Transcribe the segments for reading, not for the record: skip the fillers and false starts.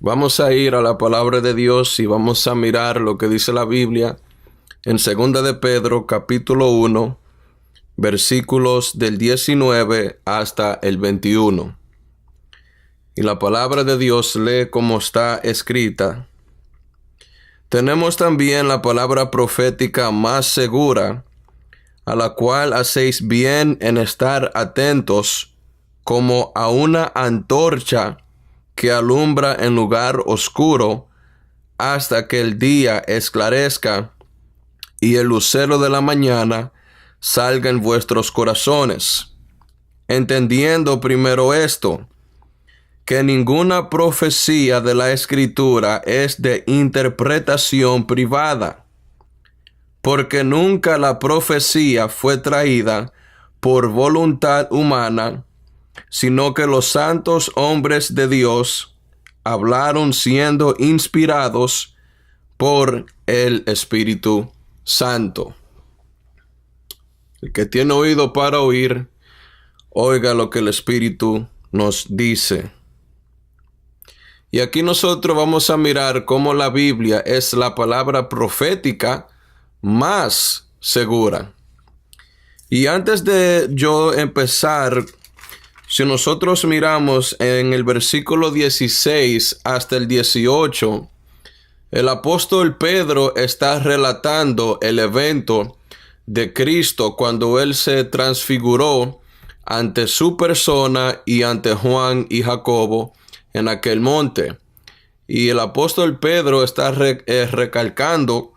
Vamos a ir a la palabra de Dios y vamos a mirar lo que dice la Biblia en Segunda de Pedro, capítulo 1, versículos del 19 hasta el 21. Y la palabra de Dios lee como está escrita. Tenemos también la palabra profética más segura, a la cual hacéis bien en estar atentos, como a una antorcha que alumbra en lugar oscuro, hasta que el día esclarezca y el lucero de la mañana salga en vuestros corazones. Entendiendo primero esto, que ninguna profecía de la Escritura es de interpretación privada, porque nunca la profecía fue traída por voluntad humana, sino que los santos hombres de Dios hablaron siendo inspirados por el Espíritu Santo. El que tiene oído para oír, oiga lo que el Espíritu nos dice. Y aquí nosotros vamos a mirar cómo la Biblia es la palabra profética más segura. Y antes de yo empezar, si nosotros miramos en el versículo 16 hasta el 18, el apóstol Pedro está relatando el evento de Cristo cuando él se transfiguró ante su persona y ante Juan y Jacobo en aquel monte. Y el apóstol Pedro está recalcando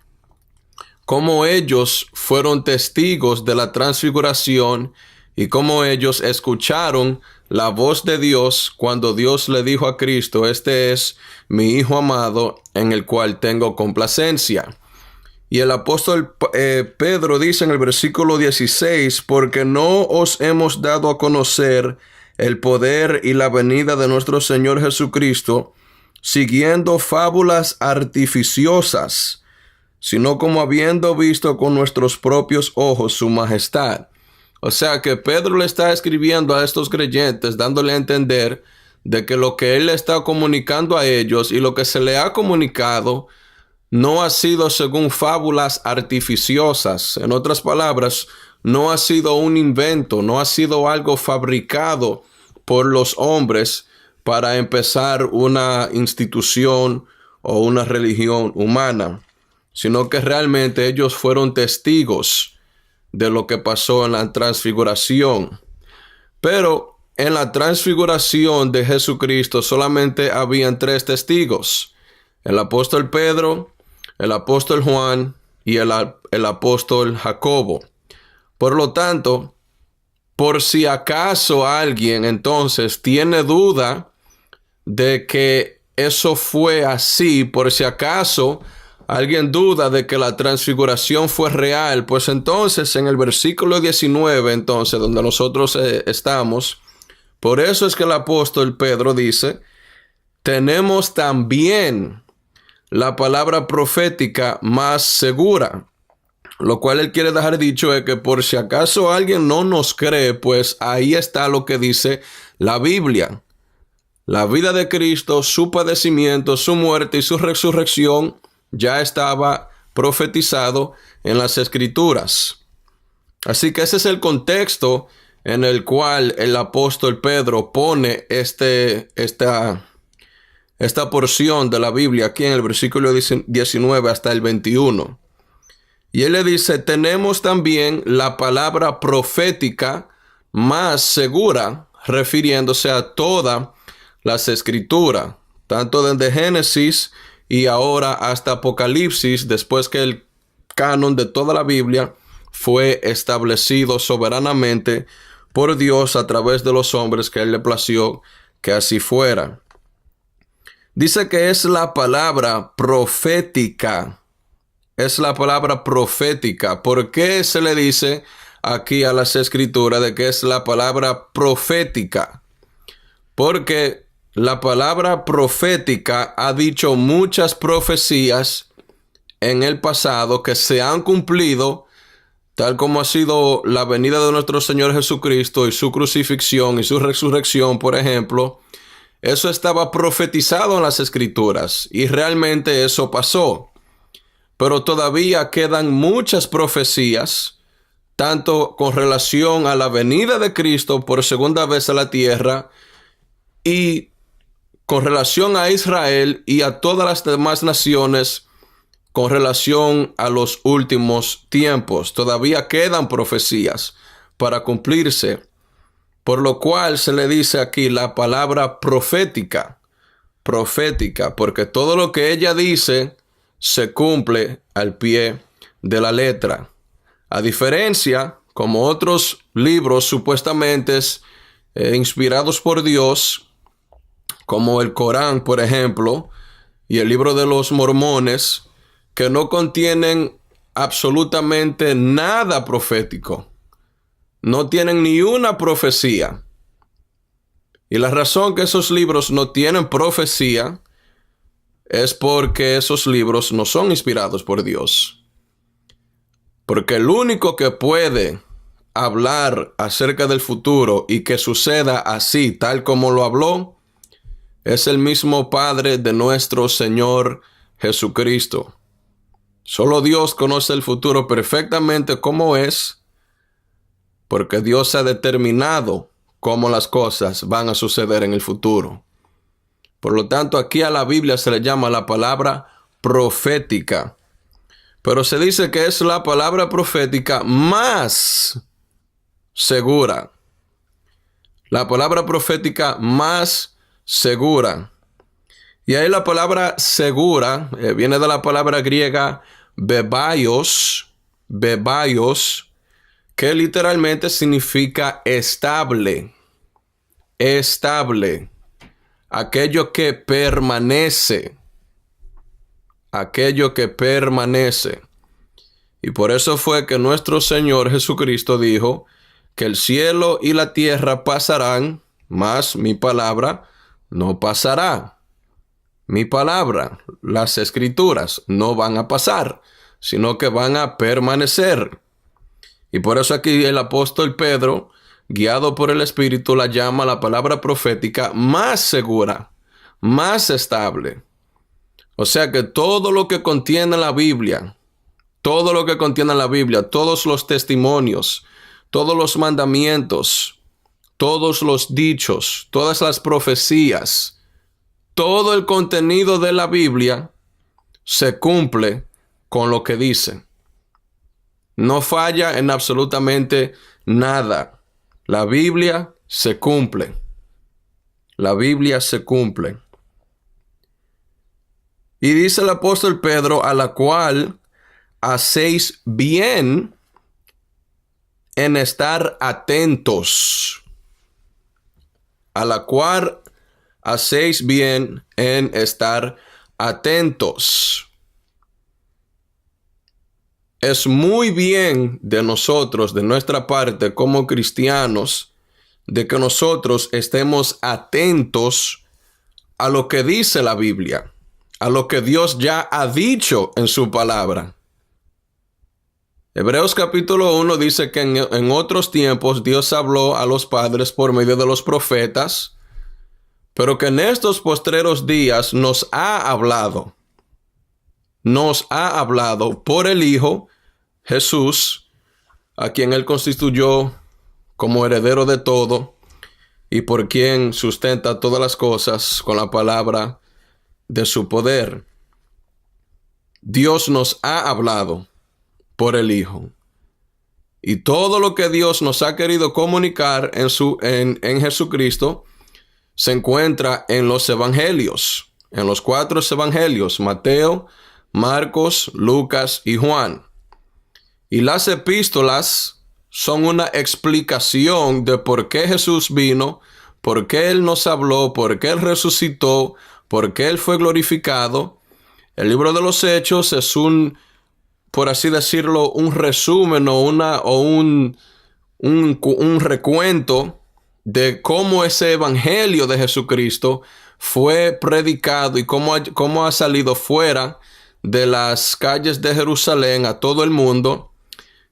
cómo ellos fueron testigos de la transfiguración y cómo ellos escucharon la voz de Dios cuando Dios le dijo a Cristo: este es mi Hijo amado en el cual tengo complacencia. Y el apóstol Pedro dice en el versículo 16: porque no os hemos dado a conocer el poder y la venida de nuestro Señor Jesucristo siguiendo fábulas artificiosas, sino como habiendo visto con nuestros propios ojos su majestad. O sea que Pedro le está escribiendo a estos creyentes, dándole a entender de que lo que él le está comunicando a ellos y lo que se le ha comunicado no ha sido según fábulas artificiosas. En otras palabras, no ha sido un invento, no ha sido algo fabricado por los hombres para empezar una institución o una religión humana, sino que realmente ellos fueron testigos de lo que pasó en la transfiguración. Pero en la transfiguración de Jesucristo solamente habían 3 testigos: el apóstol Pedro, el apóstol Juan y el apóstol Jacobo. Por lo tanto, por si acaso alguien entonces tiene duda de que eso fue así, por si acaso alguien duda de que la transfiguración fue real, pues entonces en el versículo 19, entonces donde nosotros estamos, por eso es que el apóstol Pedro dice: tenemos también la palabra profética más segura. Lo cual él quiere dejar dicho es que por si acaso alguien no nos cree, pues ahí está lo que dice la Biblia. La vida de Cristo, su padecimiento, su muerte y su resurrección ya estaba profetizado en las Escrituras. Así que ese es el contexto en el cual el apóstol Pedro pone esta porción de la Biblia aquí en el versículo 19 hasta el 21. Y él le dice: tenemos también la palabra profética más segura, refiriéndose a todas las Escrituras, tanto desde Génesis y ahora hasta Apocalipsis, después que el canon de toda la Biblia fue establecido soberanamente por Dios a través de los hombres que a él le plació que así fuera. Dice que es la palabra profética. Es la palabra profética. ¿Por qué se le dice aquí a las Escrituras de que es la palabra profética? Porque la palabra profética ha dicho muchas profecías en el pasado que se han cumplido, tal como ha sido la venida de nuestro Señor Jesucristo y su crucifixión y su resurrección, por ejemplo. Eso estaba profetizado en las Escrituras y realmente eso pasó. Pero todavía quedan muchas profecías, tanto con relación a la venida de Cristo por segunda vez a la tierra y con relación a Israel y a todas las demás naciones con relación a los últimos tiempos. Todavía quedan profecías para cumplirse, por lo cual se le dice aquí la palabra profética, porque todo lo que ella dice se cumple al pie de la letra. A diferencia, como otros libros supuestamente inspirados por Dios, como el Corán, por ejemplo, y el libro de los Mormones, que no contienen absolutamente nada profético. No tienen ni una profecía. Y la razón que esos libros no tienen profecía es porque esos libros no son inspirados por Dios. Porque el único que puede hablar acerca del futuro y que suceda así, tal como lo habló, es el mismo Padre de nuestro Señor Jesucristo. Solo Dios conoce el futuro perfectamente como es, porque Dios ha determinado cómo las cosas van a suceder en el futuro. Por lo tanto, aquí a la Biblia se le llama la palabra profética. Pero se dice que es la palabra profética más segura. La palabra profética más segura. Y ahí la palabra segura viene de la palabra griega bebaios, que literalmente significa estable. Estable. Aquello que permanece. Aquello que permanece. Y por eso fue que nuestro Señor Jesucristo dijo que el cielo y la tierra pasarán, mas mi palabra no pasará. Mi palabra, las Escrituras, no van a pasar, sino que van a permanecer. Y por eso aquí el apóstol Pedro, guiado por el Espíritu, la llama la palabra profética más segura, más estable. O sea que todo lo que contiene la Biblia, todos los testimonios, todos los mandamientos, todos los dichos, todas las profecías, todo el contenido de la Biblia se cumple con lo que dice. No falla en absolutamente nada. La Biblia se cumple. La Biblia se cumple. Y dice el apóstol Pedro, a la cual hacéis bien en estar atentos. A la cual hacéis bien en estar atentos. Es muy bien de nosotros, de nuestra parte como cristianos, de que nosotros estemos atentos a lo que dice la Biblia, a lo que Dios ya ha dicho en su palabra. Hebreos capítulo 1 dice que en otros tiempos Dios habló a los padres por medio de los profetas, pero que en estos postreros días nos ha hablado por el Hijo Jesús, a quien Él constituyó como heredero de todo y por quien sustenta todas las cosas con la palabra de su poder. Dios nos ha hablado por el Hijo. Y todo lo que Dios nos ha querido comunicar en Jesucristo se encuentra en los evangelios, en los 4 evangelios: Mateo, Marcos, Lucas y Juan. Y las epístolas son una explicación de por qué Jesús vino, por qué Él nos habló, por qué Él resucitó, por qué Él fue glorificado. El libro de los Hechos es por así decirlo, un resumen o un recuento de cómo ese evangelio de Jesucristo fue predicado y cómo ha salido fuera de las calles de Jerusalén a todo el mundo.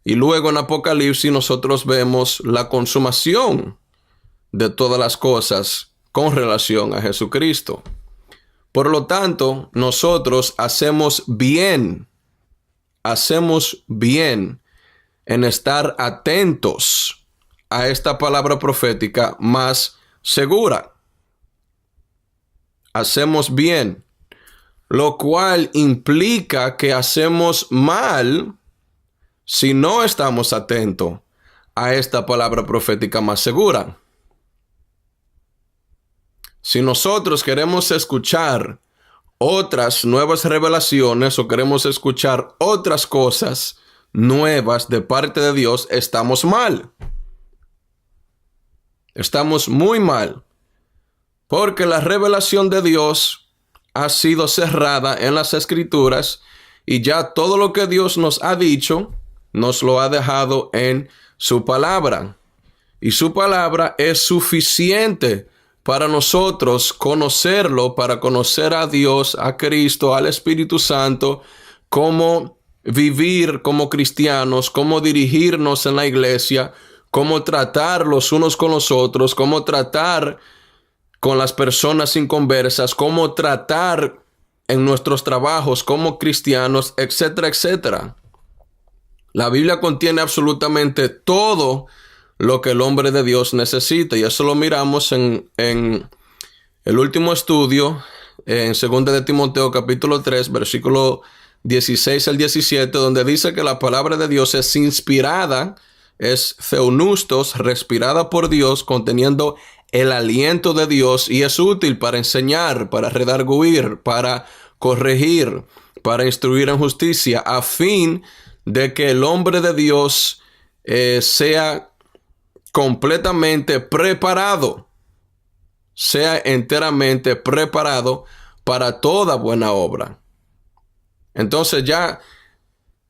Y luego en Apocalipsis nosotros vemos la consumación de todas las cosas con relación a Jesucristo. Por lo tanto, nosotros hacemos bien en estar atentos a esta palabra profética más segura. Hacemos bien, lo cual implica que hacemos mal si no estamos atentos a esta palabra profética más segura. Si nosotros queremos escuchar otras nuevas revelaciones o queremos escuchar otras cosas nuevas de parte de Dios, estamos mal. Estamos muy mal. Porque la revelación de Dios ha sido cerrada en las Escrituras y ya todo lo que Dios nos ha dicho, nos lo ha dejado en su palabra. Y su palabra es suficiente para nosotros conocerlo, para conocer a Dios, a Cristo, al Espíritu Santo, cómo vivir como cristianos, cómo dirigirnos en la iglesia, cómo tratar los unos con los otros, cómo tratar con las personas inconversas, cómo tratar en nuestros trabajos como cristianos, etcétera, etcétera. La Biblia contiene absolutamente todo lo que el hombre de Dios necesita, y eso lo miramos en el último estudio, en 2 de Timoteo capítulo 3, versículo 16 al 17, donde dice que la palabra de Dios es inspirada, es theopneustos, respirada por Dios, conteniendo el aliento de Dios, y es útil para enseñar, para redarguir, para corregir, para instruir en justicia, a fin de que el hombre de Dios sea completamente preparado, sea enteramente preparado para toda buena obra. Entonces ya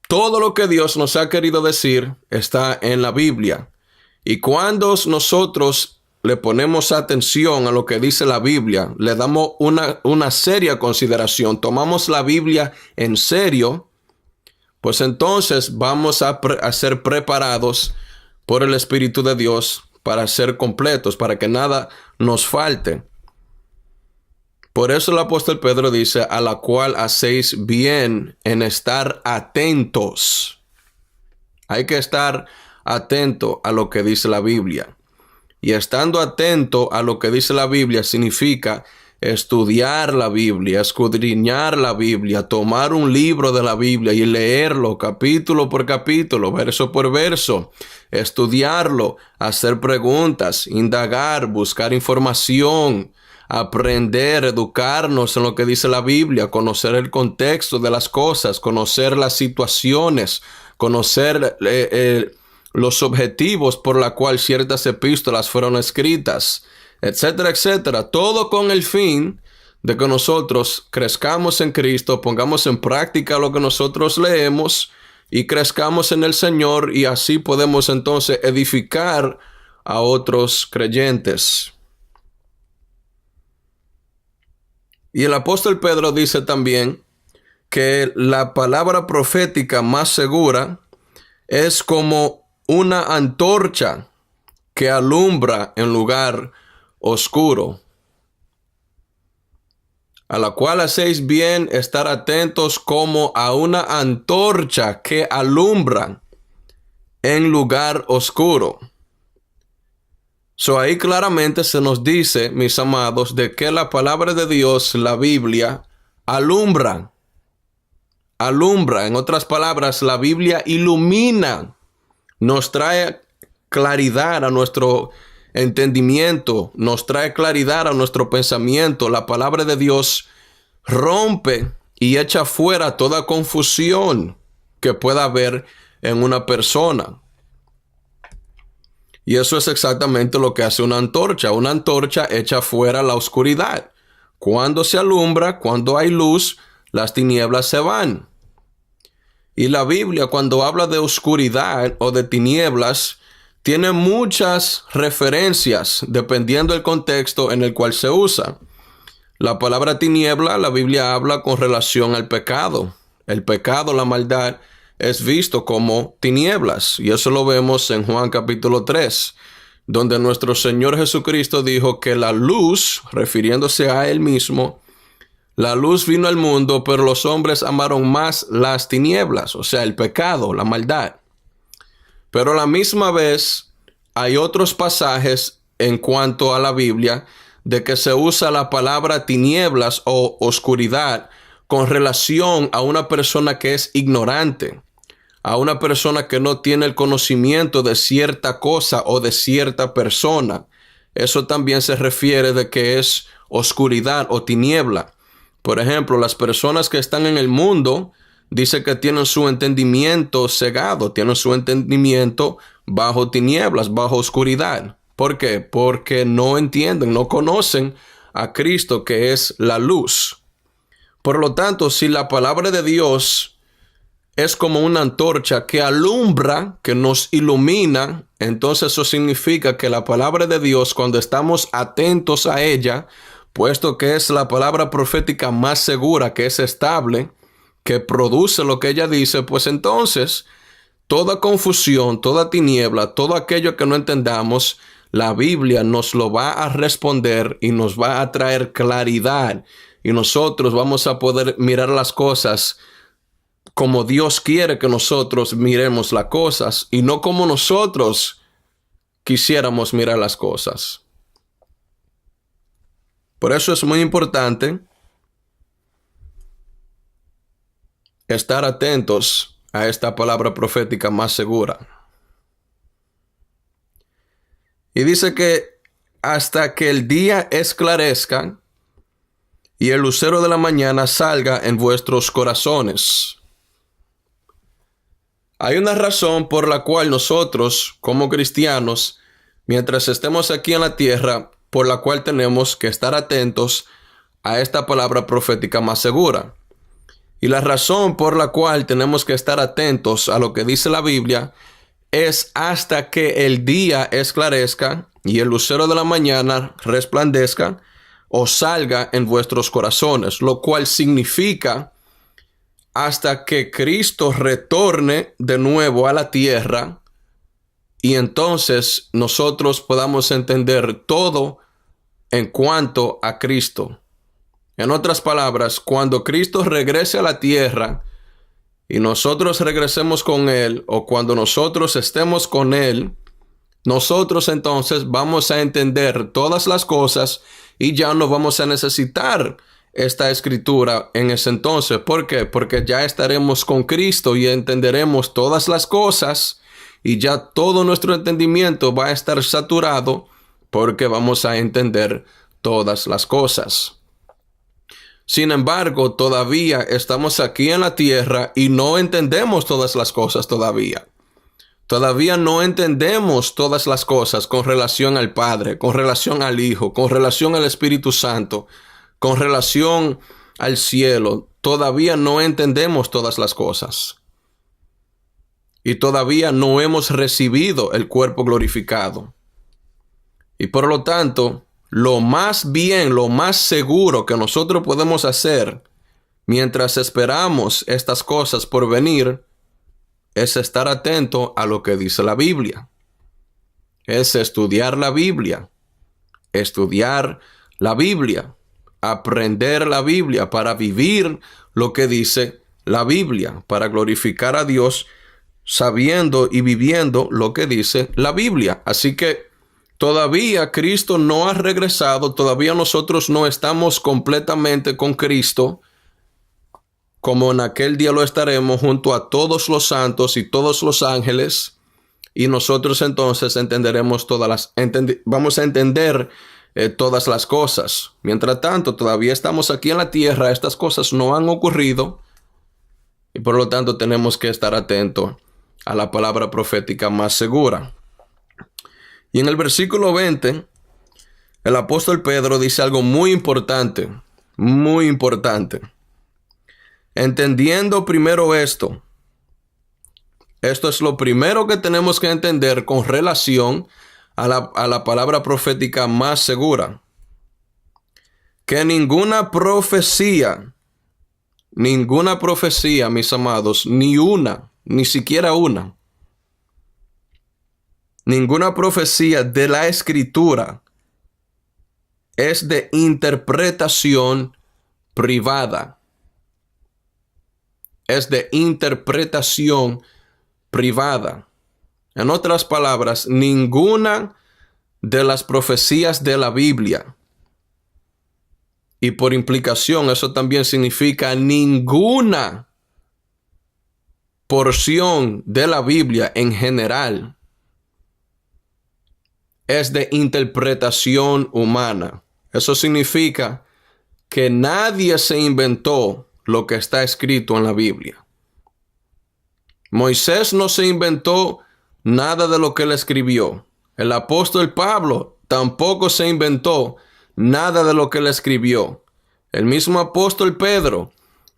todo lo que Dios nos ha querido decir está en la Biblia. Y cuando nosotros le ponemos atención a lo que dice la Biblia, le damos una seria consideración, tomamos la Biblia en serio, pues entonces vamos a ser preparados por el Espíritu de Dios para ser completos, para que nada nos falte. Por eso el apóstol Pedro dice, a la cual hacéis bien en estar atentos. Hay que estar atento a lo que dice la Biblia. Y estando atento a lo que dice la Biblia significa estudiar la Biblia, escudriñar la Biblia, tomar un libro de la Biblia y leerlo capítulo por capítulo, verso por verso, estudiarlo, hacer preguntas, indagar, buscar información, aprender, educarnos en lo que dice la Biblia, conocer el contexto de las cosas, conocer las situaciones, conocer los objetivos por los cuales ciertas epístolas fueron escritas, etcétera, etcétera. Todo con el fin de que nosotros crezcamos en Cristo, pongamos en práctica lo que nosotros leemos y crezcamos en el Señor, y así podemos entonces edificar a otros creyentes. Y el apóstol Pedro dice también que la palabra profética más segura es como una antorcha que alumbra en lugar oscuro, a la cual hacéis bien estar atentos como a una antorcha que alumbra en lugar oscuro. Ahí claramente se nos dice, mis amados, de que la palabra de Dios, la Biblia, alumbra. Alumbra, en otras palabras, la Biblia ilumina, nos trae claridad a nuestro entendimiento, nos trae claridad a nuestro pensamiento. La palabra de Dios rompe y echa fuera toda confusión que pueda haber en una persona. Y eso es exactamente lo que hace una antorcha. Una antorcha echa fuera la oscuridad. Cuando se alumbra, cuando hay luz, las tinieblas se van. Y la Biblia, cuando habla de oscuridad o de tinieblas, tiene muchas referencias dependiendo del contexto en el cual se usa. La palabra tiniebla, la Biblia habla con relación al pecado. El pecado, la maldad, es visto como tinieblas. Y eso lo vemos en Juan capítulo 3. donde nuestro Señor Jesucristo dijo que la luz, refiriéndose a Él mismo, la luz vino al mundo, pero los hombres amaron más las tinieblas, o sea, el pecado, la maldad. Pero a la misma vez hay otros pasajes en cuanto a la Biblia de que se usa la palabra tinieblas o oscuridad con relación a una persona que es ignorante, a una persona que no tiene el conocimiento de cierta cosa o de cierta persona. Eso también se refiere de que es oscuridad o tiniebla. Por ejemplo, las personas que están en el mundo dice que tienen su entendimiento cegado, tienen su entendimiento bajo tinieblas, bajo oscuridad. ¿Por qué? Porque no entienden, no conocen a Cristo, que es la luz. Por lo tanto, si la palabra de Dios es como una antorcha que alumbra, que nos ilumina, entonces eso significa que la palabra de Dios, cuando estamos atentos a ella, puesto que es la palabra profética más segura, que es estable, que produce lo que ella dice, pues entonces toda confusión, toda tiniebla, todo aquello que no entendamos, la Biblia nos lo va a responder y nos va a traer claridad. Y nosotros vamos a poder mirar las cosas como Dios quiere que nosotros miremos las cosas y no como nosotros quisiéramos mirar las cosas. Por eso es muy importante estar atentos a esta palabra profética más segura. Y dice que hasta que el día esclarezca y el lucero de la mañana salga en vuestros corazones. Hay una razón por la cual nosotros, como cristianos, mientras estemos aquí en la tierra, por la cual tenemos que estar atentos a esta palabra profética más segura. Y la razón por la cual tenemos que estar atentos a lo que dice la Biblia es hasta que el día esclarezca y el lucero de la mañana resplandezca o salga en vuestros corazones, lo cual significa hasta que Cristo retorne de nuevo a la tierra y entonces nosotros podamos entender todo en cuanto a Cristo. En otras palabras, cuando Cristo regrese a la tierra y nosotros regresemos con Él, o cuando nosotros estemos con Él, nosotros entonces vamos a entender todas las cosas y ya no vamos a necesitar esta escritura en ese entonces. ¿Por qué? Porque ya estaremos con Cristo y entenderemos todas las cosas y ya todo nuestro entendimiento va a estar saturado porque vamos a entender todas las cosas. Sin embargo, todavía estamos aquí en la tierra y no entendemos todas las cosas todavía. Todavía no entendemos todas las cosas con relación al Padre, con relación al Hijo, con relación al Espíritu Santo, con relación al cielo. Todavía no entendemos todas las cosas. Y todavía no hemos recibido el cuerpo glorificado. Y por lo tanto, lo más seguro que nosotros podemos hacer mientras esperamos estas cosas por venir es estar atento a lo que dice la Biblia. Es estudiar la Biblia. Aprender la Biblia para vivir lo que dice la Biblia, para glorificar a Dios sabiendo y viviendo lo que dice la Biblia. Así que todavía Cristo no ha regresado, todavía nosotros no estamos completamente con Cristo, como en aquel día lo estaremos junto a todos los santos y todos los ángeles, y nosotros entonces entenderemos vamos a entender todas las cosas. Mientras tanto, todavía estamos aquí en la tierra, estas cosas no han ocurrido, y por lo tanto tenemos que estar atentos a la palabra profética más segura. Y en el versículo 20, el apóstol Pedro dice algo muy importante, muy importante. Entendiendo primero esto es lo primero que tenemos que entender con relación a la palabra profética más segura. Que ninguna profecía, mis amados, ni siquiera una, Ninguna profecía de la Escritura es de interpretación privada. Es de interpretación privada. En otras palabras, ninguna de las profecías de la Biblia, y por implicación eso también significa ninguna porción de la Biblia en general, es de interpretación humana. Eso significa que nadie se inventó lo que está escrito en la Biblia. Moisés no se inventó nada de lo que él escribió. El apóstol Pablo tampoco se inventó nada de lo que él escribió. El mismo apóstol Pedro,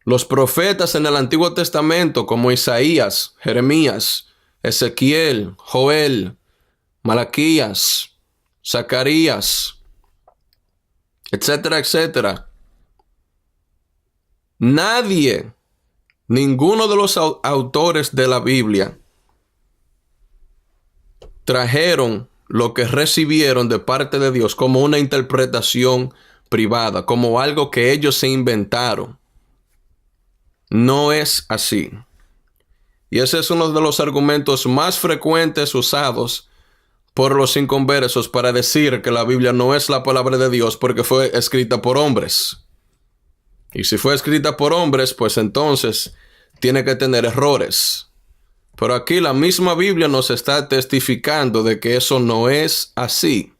los profetas en el Antiguo Testamento como Isaías, Jeremías, Ezequiel, Joel, Malaquías, Zacarías, etcétera, etcétera. Nadie, ninguno de los autores de la Biblia trajeron lo que recibieron de parte de Dios como una interpretación privada, como algo que ellos se inventaron. No es así. Y ese es uno de los argumentos más frecuentes usados por los inconversos para decir que la Biblia no es la palabra de Dios porque fue escrita por hombres. Y si fue escrita por hombres, pues entonces tiene que tener errores. Pero aquí la misma Biblia nos está testificando de que eso no es así.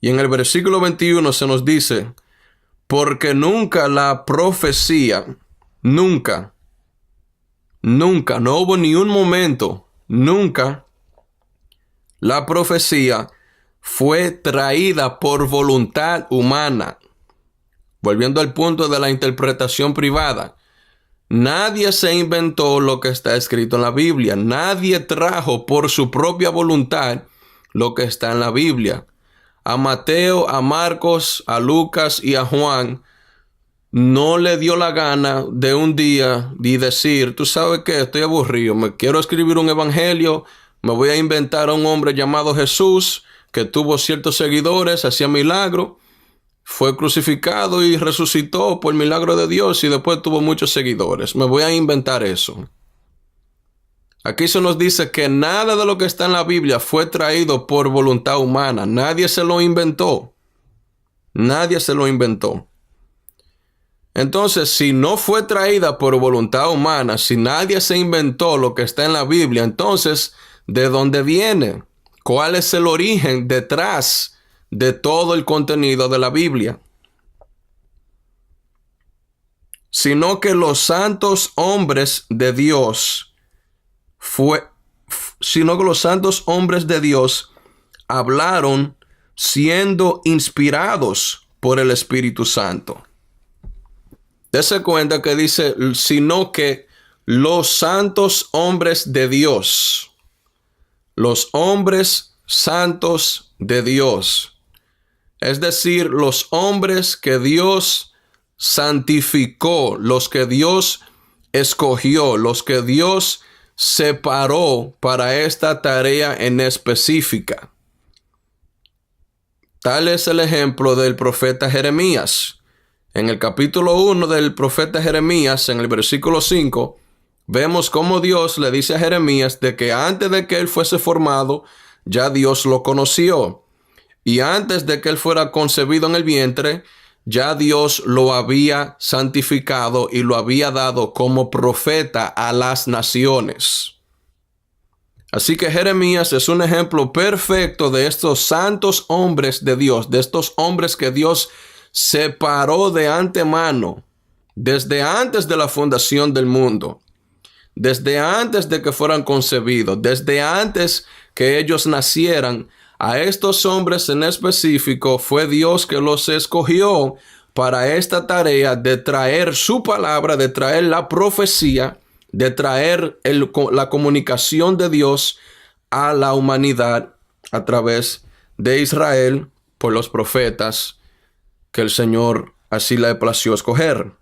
Y en el versículo 21 se nos dice, porque nunca la profecía, nunca, no hubo ni un momento, nunca la profecía fue traída por voluntad humana. Volviendo al punto de la interpretación privada. Nadie se inventó lo que está escrito en la Biblia. Nadie trajo por su propia voluntad lo que está en la Biblia. A Mateo, a Marcos, a Lucas y a Juan no le dio la gana de un día y decir, tú sabes qué, estoy aburrido, me quiero escribir un evangelio, me voy a inventar a un hombre llamado Jesús que tuvo ciertos seguidores, hacía milagros, fue crucificado y resucitó por milagro de Dios y después tuvo muchos seguidores. Me voy a inventar eso. Aquí se nos dice que nada de lo que está en la Biblia fue traído por voluntad humana. Nadie se lo inventó. Nadie se lo inventó. Entonces, si no fue traída por voluntad humana, si nadie se inventó lo que está en la Biblia, entonces, ¿de dónde viene? ¿Cuál es el origen detrás de todo el contenido de la Biblia? Sino que los santos hombres de Dios hablaron siendo inspirados por el Espíritu Santo. Dese cuenta que dice, sino que los santos hombres de Dios, los hombres santos de Dios, es decir, los hombres que Dios santificó, los que Dios escogió, los que Dios separó para esta tarea en específica. Tal es el ejemplo del profeta Jeremías. En el capítulo 1 del profeta Jeremías, en el versículo 5, vemos cómo Dios le dice a Jeremías de que antes de que él fuese formado, ya Dios lo conoció. Y antes de que él fuera concebido en el vientre, ya Dios lo había santificado y lo había dado como profeta a las naciones. Así que Jeremías es un ejemplo perfecto de estos santos hombres de Dios, de estos hombres que Dios separó de antemano, desde antes de la fundación del mundo, desde antes de que fueran concebidos, desde antes que ellos nacieran. A estos hombres en específico fue Dios que los escogió para esta tarea de traer su palabra, de traer la profecía, de traer la comunicación de Dios a la humanidad a través de Israel por los profetas que el Señor así le plació escoger.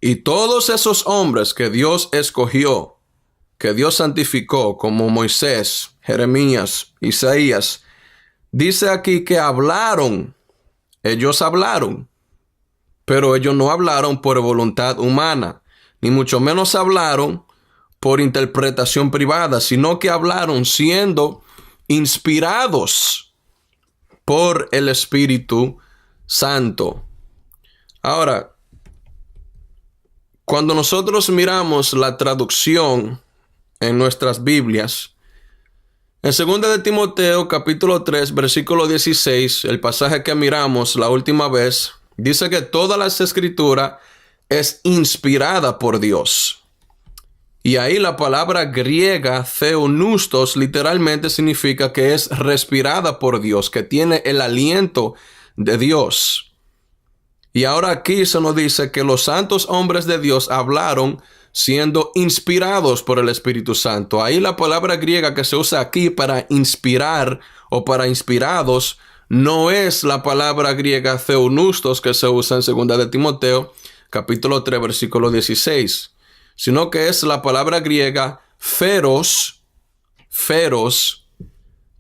Y todos esos hombres que Dios escogió que Dios santificó, como Moisés, Jeremías, Isaías, dice aquí que hablaron. Ellos hablaron, pero ellos no hablaron por voluntad humana, ni mucho menos hablaron por interpretación privada, sino que hablaron siendo inspirados por el Espíritu Santo. Ahora, cuando nosotros miramos la traducción en nuestras Biblias, en 2 de Timoteo capítulo 3 versículo 16, el pasaje que miramos la última vez, dice que toda la escritura es inspirada por Dios. Y ahí la palabra griega theopneustos literalmente significa que es respirada por Dios, que tiene el aliento de Dios. Y ahora aquí se nos dice que los santos hombres de Dios hablaron siendo inspirados por el Espíritu Santo. Ahí la palabra griega que se usa aquí para inspirar o para inspirados no es la palabra griega theopneustos que se usa en 2 de Timoteo capítulo 3 versículo 16, sino que es la palabra griega feros,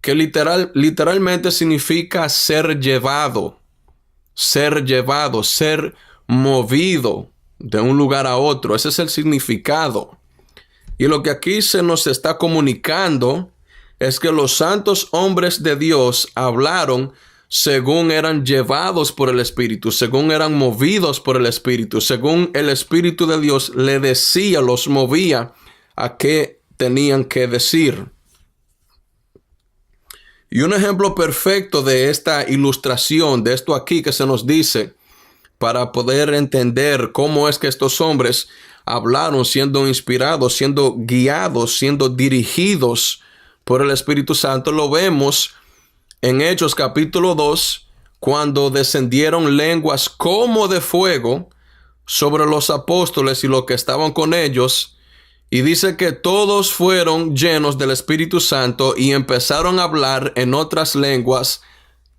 que literalmente significa ser llevado, ser movido de un lugar a otro. Ese es el significado. Y lo que aquí se nos está comunicando es que los santos hombres de Dios hablaron según eran llevados por el Espíritu, según eran movidos por el Espíritu, según el Espíritu de Dios le decía, los movía a qué tenían que decir. Y un ejemplo perfecto de esta ilustración, de esto aquí que se nos dice, para poder entender cómo es que estos hombres hablaron siendo inspirados, siendo guiados, siendo dirigidos por el Espíritu Santo, lo vemos en Hechos capítulo 2, cuando descendieron lenguas como de fuego sobre los apóstoles y los que estaban con ellos, y dice que todos fueron llenos del Espíritu Santo y empezaron a hablar en otras lenguas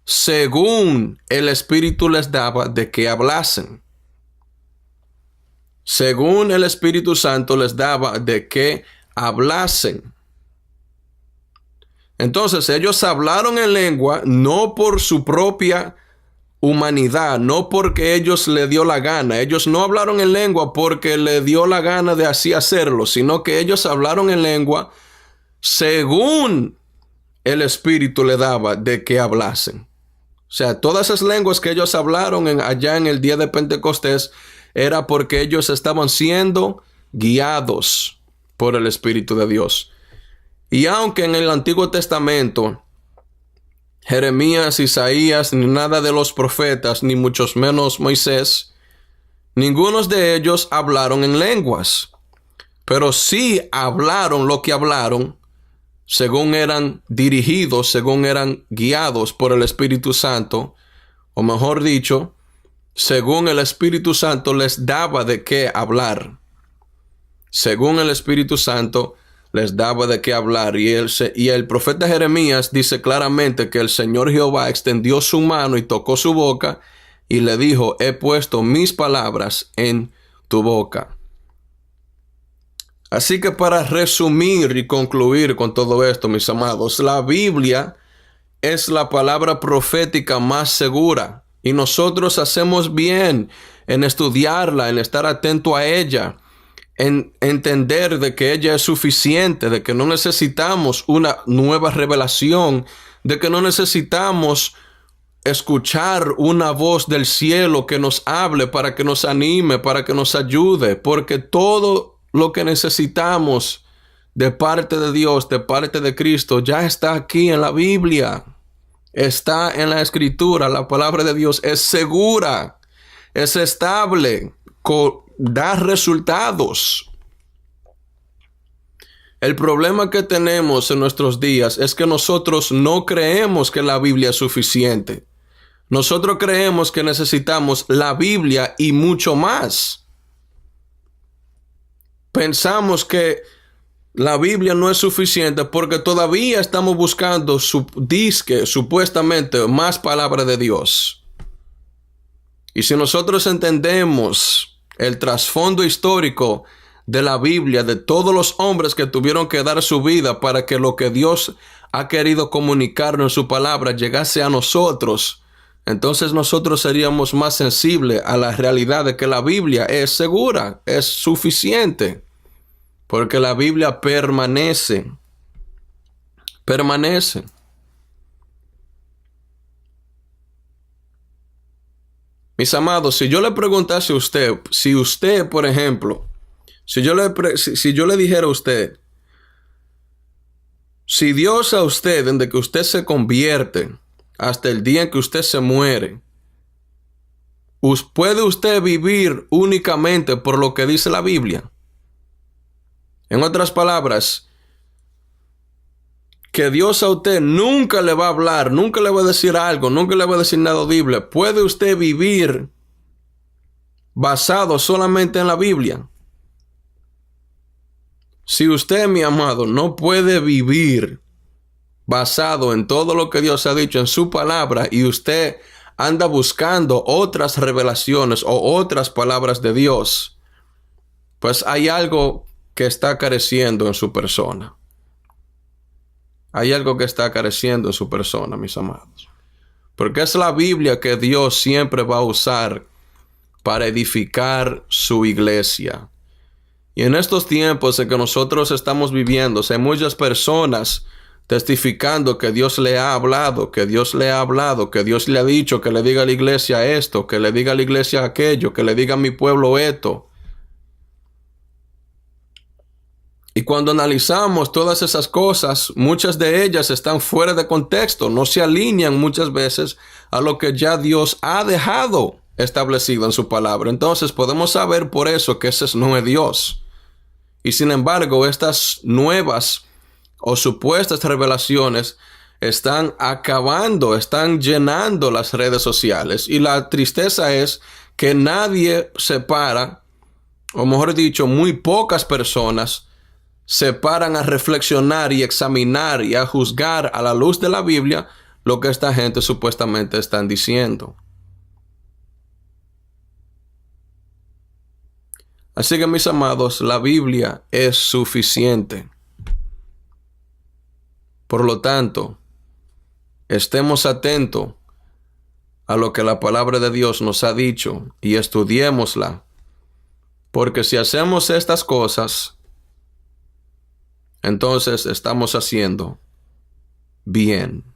según el Espíritu les daba de que hablasen. Según el Espíritu Santo les daba de que hablasen. Entonces ellos hablaron en lengua no por su propia humanidad, no porque ellos le dio la gana. Ellos no hablaron en lengua porque le dio la gana de así hacerlo, sino que ellos hablaron en lengua según el Espíritu le daba de que hablasen. O sea, todas esas lenguas que ellos hablaron allá en el día de Pentecostés era porque ellos estaban siendo guiados por el Espíritu de Dios. Y aunque en el Antiguo Testamento Jeremías, Isaías, ni nada de los profetas, ni mucho menos Moisés, ninguno de ellos hablaron en lenguas, pero sí hablaron lo que hablaron según eran dirigidos, según eran guiados por el Espíritu Santo, o mejor dicho, según el Espíritu Santo les daba de qué hablar. Según el Espíritu Santo les daba de qué hablar. Y el profeta Jeremías dice claramente que el Señor Jehová extendió su mano y tocó su boca y le dijo: he puesto mis palabras en tu boca. Así que para resumir y concluir con todo esto, mis amados, la Biblia es la palabra profética más segura y nosotros hacemos bien en estudiarla, en estar atento a ella, en entender de que ella es suficiente, de que no necesitamos una nueva revelación, de que no necesitamos escuchar una voz del cielo que nos hable para que nos anime, para que nos ayude, porque todo lo que necesitamos de parte de Dios, de parte de Cristo, ya está aquí en la Biblia. Está en la Escritura. La palabra de Dios es segura, es estable, da resultados. El problema que tenemos en nuestros días es que nosotros no creemos que la Biblia es suficiente. Nosotros creemos que necesitamos la Biblia y mucho más. Pensamos que la Biblia no es suficiente porque todavía estamos buscando supuestamente más palabra de Dios. Y si nosotros entendemos el trasfondo histórico de la Biblia, de todos los hombres que tuvieron que dar su vida para que lo que Dios ha querido comunicarnos en su palabra llegase a nosotros, entonces nosotros seríamos más sensibles a la realidad de que la Biblia es segura, es suficiente, porque la Biblia permanece. Mis amados, si yo le preguntase a usted, si usted, por ejemplo, si yo le dijera a usted, si Dios a usted, desde que usted se convierte hasta el día en que usted se muere, ¿puede usted vivir únicamente por lo que dice la Biblia? En otras palabras, que Dios a usted nunca le va a hablar, nunca le va a decir algo, nunca le va a decir nada audible. ¿Puede usted vivir basado solamente en la Biblia? Si usted, mi amado, no puede vivir basado en todo lo que Dios ha dicho en su palabra y usted anda buscando otras revelaciones o otras palabras de Dios, pues hay algo que está careciendo en su persona. Hay algo que está careciendo en su persona, mis amados. Porque es la Biblia que Dios siempre va a usar para edificar su iglesia. Y en estos tiempos en que nosotros estamos viviendo, hay muchas personas testificando que Dios le ha hablado, que Dios le ha hablado, que Dios le ha dicho que le diga a la iglesia esto, que le diga a la iglesia aquello, que le diga a mi pueblo esto. Y cuando analizamos todas esas cosas, muchas de ellas están fuera de contexto, no se alinean muchas veces a lo que ya Dios ha dejado establecido en su palabra. Entonces podemos saber por eso que ese no es Dios. Y sin embargo, estas nuevas o supuestas revelaciones están acabando, están llenando las redes sociales. Y la tristeza es que nadie se para, o mejor dicho, muy pocas personas se paran a reflexionar y examinar y a juzgar a la luz de la Biblia lo que esta gente supuestamente están diciendo. Así que, mis amados, la Biblia es suficiente. Por lo tanto, estemos atentos a lo que la palabra de Dios nos ha dicho y estudiémosla. Porque si hacemos estas cosas, entonces estamos haciendo bien.